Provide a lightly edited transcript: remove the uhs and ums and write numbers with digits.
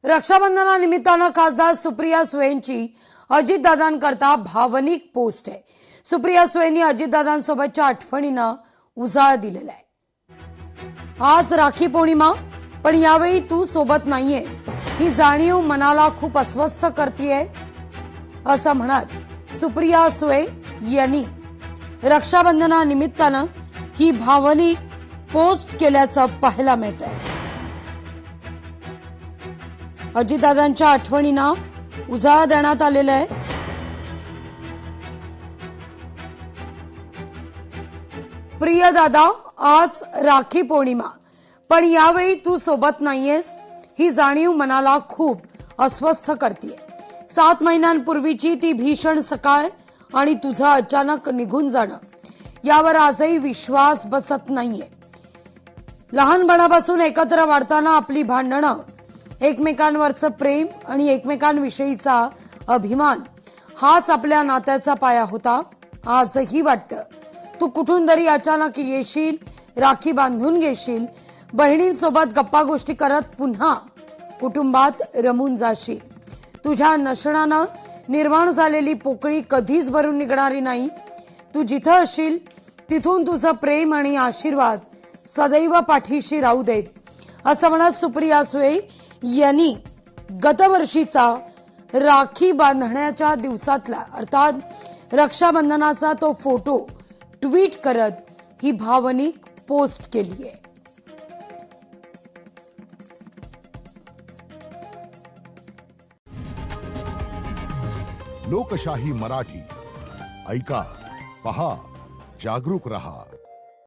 रक्षाबंधनानिमित्तानं खासदार सुप्रिया सुळेंची अजितदादांकरता भावनिक पोस्ट आहे। सुप्रिया सुळेंनी अजितदादांसोबतच्या आठवणींना उजाळा दिलेला आहे। आज राखी पौर्णिमा, पण यावेळी तू सोबत नाहीयेस ही जाणीव मनाला खूप अस्वस्थ करतेय, असं म्हणत सुप्रिया सुळे यांनी रक्षाबंधनानिमित्तानं ही भावनिक पोस्ट केल्याचं पाहायला मिळतंय। अजितदादांच्या आठवणींना उजाळा देण्यात आलेला आहे। प्रिय दादा, आज राखी पौर्णिमा, पण यावेळी तू सोबत नाहीयेस ही जाणीव मनाला खूप अस्वस्थ करतेय। 7 महिन्यांपूर्वीची ती भीषण सकाळ आणि तुझं अचानक निघून जाणं, यावर आजही विश्वास बसत नाहीये। लहानपणापासून एकत्र वाढताना आपली भांडणं, एकमेकांवरचं प्रेम आणि एकमेकांविषयीचा अभिमान हाच आपल्या नात्याचा पाया होता। आजही वाटतं तू कुठून तरी अचानक येशील, राखी बांधून घेशील, बहिणींसोबत गप्पा गोष्टी करत पुन्हा कुटुंबात रमून जाशील। तुझ्या नसण्यानं निर्माण झालेली पोकळी कधीच भरून निघणारी नाही। तू जिथं असशील तिथून तुझं प्रेम आणि आशीर्वाद सदैव पाठीशी राहू देत, असं म्हणत सुप्रिया सुळे यांनी गतवर्षीचा राखी बांधण्याच्या दिवसातला अर्थात रक्षाबंधनाचा तो फोटो ट्विट करत ही भावनिक पोस्ट केली आहे। लोकशाही मराठी ऐका, पहा, जागरूक रहा।